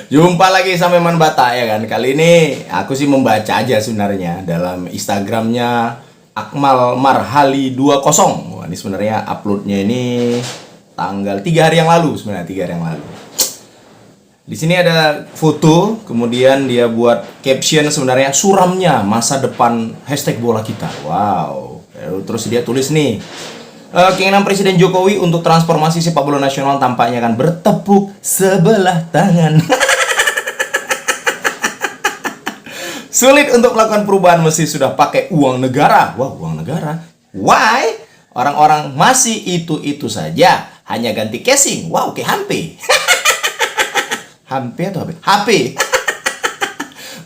Jumpa lagi sama Iman Bata ya kan. Kali ini aku sih membaca aja sebenarnya dalam Instagramnya Akmal Marhali 20. Wah, ini sebenarnya uploadnya ini tanggal 3 hari yang lalu sebenarnya 3 hari yang lalu. Di sini ada foto, kemudian dia buat caption sebenarnya suramnya masa depan hashtag bola kita. Wow. Terus dia tulis nih, keinginan Presiden Jokowi untuk transformasi sepak bola nasional tampaknya akan bertepuk sebelah tangan. Sulit untuk melakukan perubahan meski sudah pakai uang negara. Wah, uang negara. Why? Orang-orang masih itu-itu saja. Hanya ganti casing. Wow, kayak HP. HP atau HP? HP.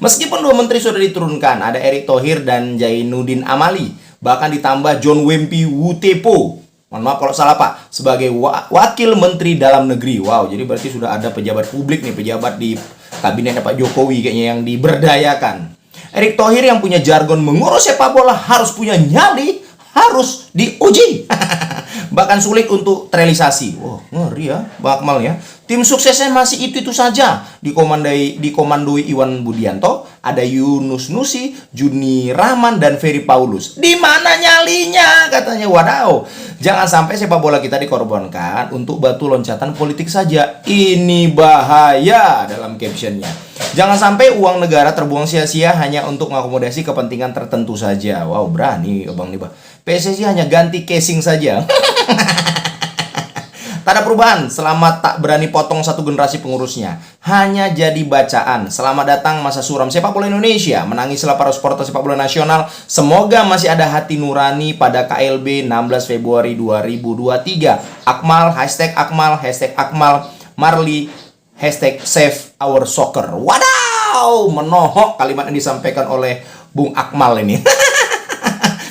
Meskipun dua menteri sudah diturunkan, ada Erick Thohir dan Zainuddin Amali. Bahkan ditambah John Wempi Wutepo. Mohon maaf kalau salah Pak. Sebagai wakil menteri dalam negeri. Wow, jadi berarti sudah ada pejabat publik nih. Pejabat di kabinetnya Pak Jokowi kayaknya yang diberdayakan. Erick Thohir yang punya jargon mengurus sepak bola harus punya nyali, harus diuji. Bahkan sulit untuk terrealisasi. Wow, ngeri ya Bang Akmal ya. Tim suksesnya masih itu-itu saja. Dikomandoi Iwan Budianto, ada Yunus Nusi, Juni Rahman, dan Ferry Paulus. Di mana nyalinya? Katanya. Wadaw. Jangan sampai sepak bola kita dikorbankan untuk batu loncatan politik saja. Ini bahaya dalam captionnya. Jangan sampai uang negara terbuang sia-sia hanya untuk mengakomodasi kepentingan tertentu saja. Wow, berani Bang Nibah. PSSI hanya ganti casing saja. Tak ada perubahan selama tak berani potong satu generasi pengurusnya. Hanya jadi bacaan. Selamat datang masa suram sepak bola Indonesia. Menangislah para supporter sepak bola nasional. Semoga masih ada hati nurani pada KLB 16 Februari 2023. Akmal, hashtag Akmal Marli, hashtag Save Our Soccer. Wadaw, menohok kalimat yang disampaikan oleh Bung Akmal ini.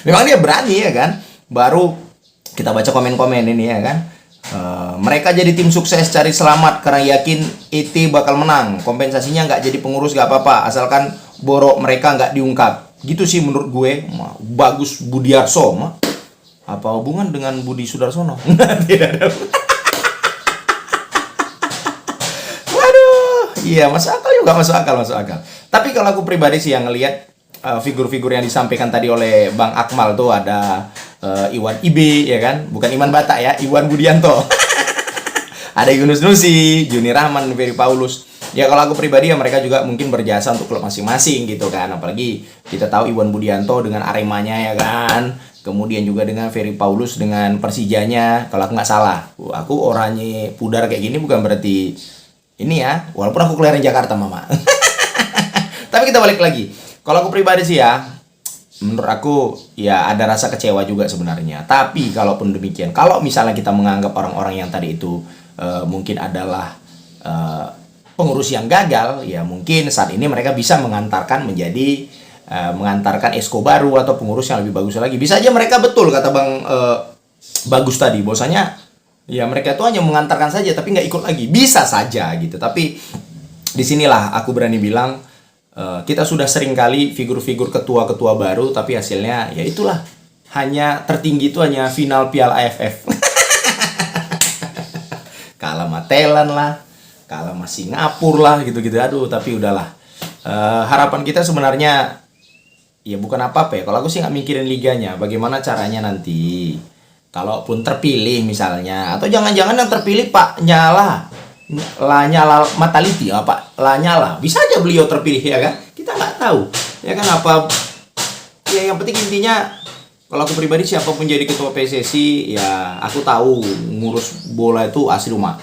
Memang dia berani ya kan. Baru kita baca komen-komen ini ya kan. Mereka jadi tim sukses cari selamat karena yakin ET bakal menang. Kompensasinya nggak jadi pengurus nggak apa-apa, asalkan borok mereka nggak diungkap. Gitu sih menurut gue. Bagus Budiarso. Apa hubungan dengan Budi Sudarsono? Tidak ada. Waduh, iya masuk akal juga, masuk akal. Tapi kalau aku pribadi sih yang ngelihat figur-figur yang disampaikan tadi oleh Bang Akmal tuh ada Iwan IB ya kan, bukan Iman Bata ya, Iwan Budianto. Ada Yunus Nusi, Juni Rahman, Ferry Paulus. Ya kalau aku pribadi ya mereka juga mungkin berjasa untuk klub masing-masing gitu kan. Apalagi kita tahu Iwan Budianto dengan Aremanya ya kan. Kemudian juga dengan Ferry Paulus dengan Persijanya. Kalau aku nggak salah, aku orangnya pudar kayak gini bukan berarti ini ya. Walaupun aku kelahiran Jakarta mama. Tapi kita balik lagi. Kalau aku pribadi sih ya, menurut aku ya ada rasa kecewa juga sebenarnya. Tapi kalaupun demikian, kalau misalnya kita menganggap orang-orang yang tadi itu mungkin adalah pengurus yang gagal, ya mungkin saat ini mereka bisa mengantarkan esko baru atau pengurus yang lebih bagus lagi. Bisa aja mereka betul kata Bang Bagus tadi, bahwasanya ya mereka itu hanya mengantarkan saja tapi nggak ikut lagi. Bisa saja gitu. Tapi disinilah aku berani bilang, kita sudah sering kali figur-figur ketua-ketua baru, tapi hasilnya ya itulah, hanya tertinggi itu hanya final Piala AFF. Kalah sama Thailand lah, kalah sama Singapura lah, gitu-gitu. Aduh, tapi udahlah. Harapan kita sebenarnya ya bukan apa-apa ya. Kalau aku sih nggak mikirin liganya, bagaimana caranya nanti kalaupun terpilih misalnya, atau jangan-jangan yang terpilih Pak Lanyala Mataliti apa Lanyala, bisa aja beliau terpilih ya kan, kita nggak tahu ya kan. Apa ya, yang penting intinya kalau aku pribadi siapapun jadi ketua PSSI ya aku tahu ngurus bola itu asli rumah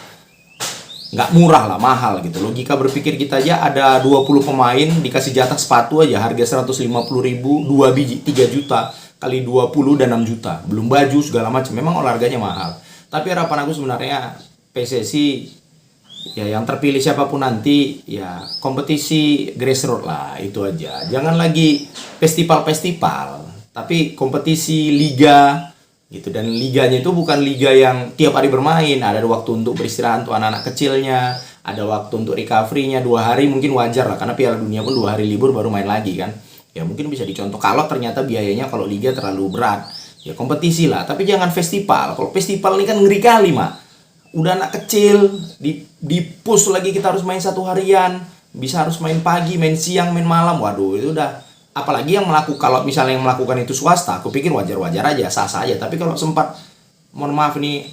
nggak murah lah, mahal gitu. Logika berpikir kita aja ada 20 pemain dikasih jatah sepatu aja harga 150.000, 2 biji 3 juta kali 20 dan 6 juta, belum baju segala macam. Memang olahraganya mahal, tapi harapan aku sebenarnya PSSI ya yang terpilih siapapun nanti ya kompetisi grassroots lah, itu aja. Jangan lagi festival-festival, tapi kompetisi liga gitu. Dan liganya itu bukan liga yang tiap hari bermain, ada waktu untuk beristirahat untuk anak-anak kecilnya, ada waktu untuk recovery-nya 2 hari mungkin wajar lah, karena Piala Dunia pun 2 hari libur baru main lagi kan. Ya mungkin bisa dicontoh kalau ternyata biayanya kalau liga terlalu berat, ya kompetisi lah, tapi jangan festival. Kalau festival ini kan ngeri kali, Mak. udah anak kecil, di push lagi kita harus main satu harian, bisa harus main pagi, main siang, main malam. Waduh, itu udah, apalagi yang melakukan, kalau misalnya yang melakukan itu swasta, aku pikir wajar-wajar aja, sah-sah aja. Tapi kalau sempat, mohon maaf nih,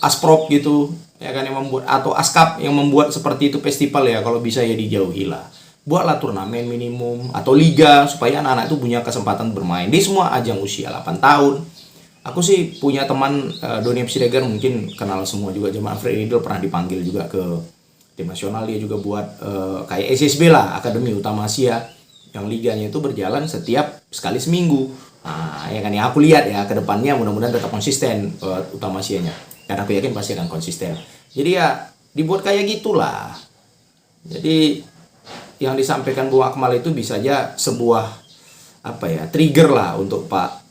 asprop gitu, ya kan, yang membuat, atau askap yang membuat seperti itu festival, ya kalau bisa ya dijauhi lah. Buatlah turnamen minimum atau liga supaya anak-anak itu punya kesempatan bermain di semua ajang usia 8 tahun. Aku sih punya teman Doni Siregar, mungkin kenal semua juga, Jamal Alfred Riedel pernah dipanggil juga ke tim nasional. Dia juga buat kayak SSB lah, Akademi Utama Asia, yang liganya itu berjalan setiap sekali seminggu. Nah, ya kan, ya aku lihat ya ke depannya mudah-mudahan tetap konsisten Utama Asianya. Karena aku yakin pasti akan konsisten. Jadi ya dibuat kayak gitulah. Jadi yang disampaikan Bung Akmal itu bisa aja sebuah trigger lah untuk Pak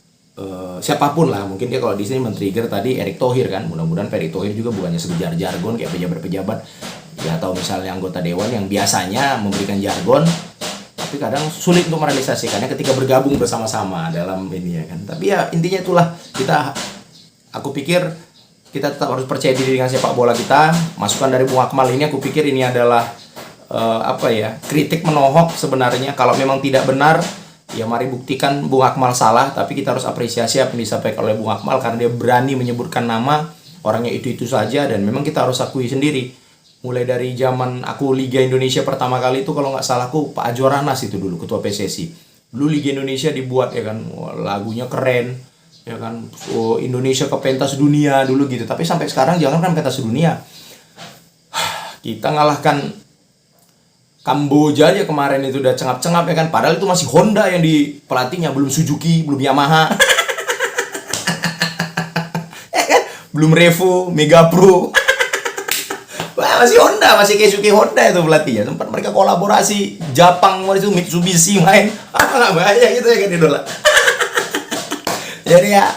siapapun lah. Mungkin dia kalau di sini men-trigger tadi Erick Thohir kan. Mudah-mudahan Pak Erick Thohir juga bukannya sekedar jargon kayak pejabat-pejabat ya, atau misalnya anggota dewan yang biasanya memberikan jargon tapi kadang sulit untuk merealisasikannya ketika bergabung bersama-sama dalam ini, ya kan. Tapi ya intinya itulah, aku pikir kita tetap harus percaya diri dengan sepak bola kita. Masukan dari Bung Akmal ini aku pikir ini adalah kritik menohok sebenarnya. Kalau memang tidak benar, ya mari buktikan Bung Akmal salah. Tapi kita harus apresiasi apa yang disampaikan oleh Bung Akmal, karena dia berani menyebutkan nama orangnya itu saja. Dan memang kita harus akui sendiri, mulai dari zaman aku Liga Indonesia pertama kali itu, kalau nggak salah aku Pak Ajoranas itu dulu ketua PSSI. Dulu Liga Indonesia dibuat, ya kan, lagunya keren, ya kan, Indonesia ke pentas dunia dulu gitu. Tapi sampai sekarang jangan kan pentas dunia, kita ngalahkan Kamboja aja kemarin itu udah cengap-cengap, ya kan. Padahal itu masih Honda yang di pelatihnya, belum Suzuki, belum Yamaha. Ya kan? Belum Revo, Mega Pro. Wah, masih Honda, masih Keisuke Honda itu pelatihnya. Sempat mereka kolaborasi Jepang itu Mitsubishi main. Nggak bahaya gitu, ya kan, idola. Jadi ya,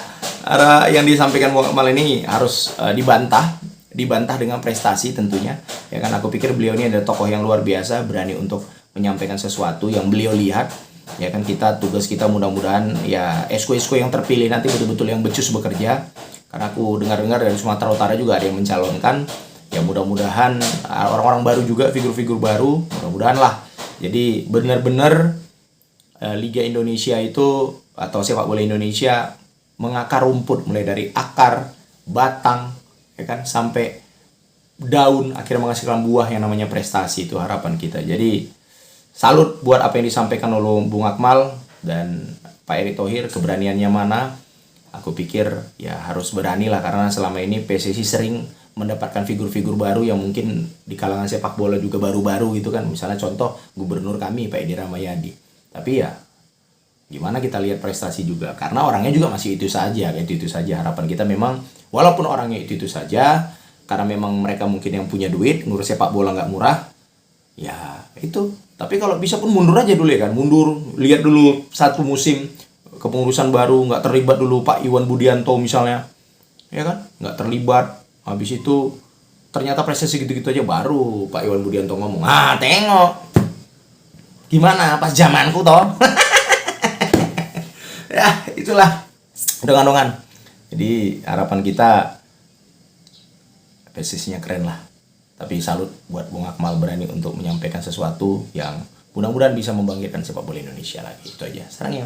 yang disampaikan Bung Akmal ini harus dibantah dengan prestasi tentunya, ya kan. Aku pikir beliau ini adalah tokoh yang luar biasa, berani untuk menyampaikan sesuatu yang beliau lihat, ya kan. Tugas kita mudah-mudahan ya esko-esko yang terpilih nanti betul-betul yang becus bekerja, karena aku dengar-dengar dari Sumatera Utara juga ada yang mencalonkan. Ya mudah-mudahan orang-orang baru juga, figur-figur baru, mudah-mudahan lah. Jadi benar-benar Liga Indonesia itu, atau sepak bola Indonesia, mengakar rumput mulai dari akar, batang, ya kan, sampai daun, akhirnya menghasilkan buah yang namanya prestasi. Itu harapan kita. Jadi salut buat apa yang disampaikan oleh Bung Akmal dan Pak Erick Thohir. Keberaniannya mana? Aku pikir ya harus berani lah, karena selama ini PSSI sering mendapatkan figur-figur baru yang mungkin di kalangan sepak bola juga baru-baru gitu kan. Misalnya contoh gubernur kami Pak Edi Rahmayadi. Tapi ya gimana, kita lihat prestasi juga, karena orangnya juga masih itu saja. Harapan kita memang walaupun orangnya itu saja, karena memang mereka mungkin yang punya duit, ngurus sepak bola nggak murah, ya itu. Tapi kalau bisa pun mundur aja dulu, ya kan, mundur, lihat dulu satu musim kepengurusan baru, nggak terlibat dulu Pak Iwan Budianto misalnya, ya kan, nggak terlibat. Habis itu ternyata prestasi gitu-gitu aja, baru Pak Iwan Budianto ngomong, tengok gimana pas zamanku toh. Ya itulah dongan-dongan. Jadi harapan kita PSSI-nya keren lah. Tapi salut buat Bung Akmal berani untuk menyampaikan sesuatu yang mudah-mudahan bisa membangkitkan sepak bola Indonesia lagi. Itu aja. Sarang ya.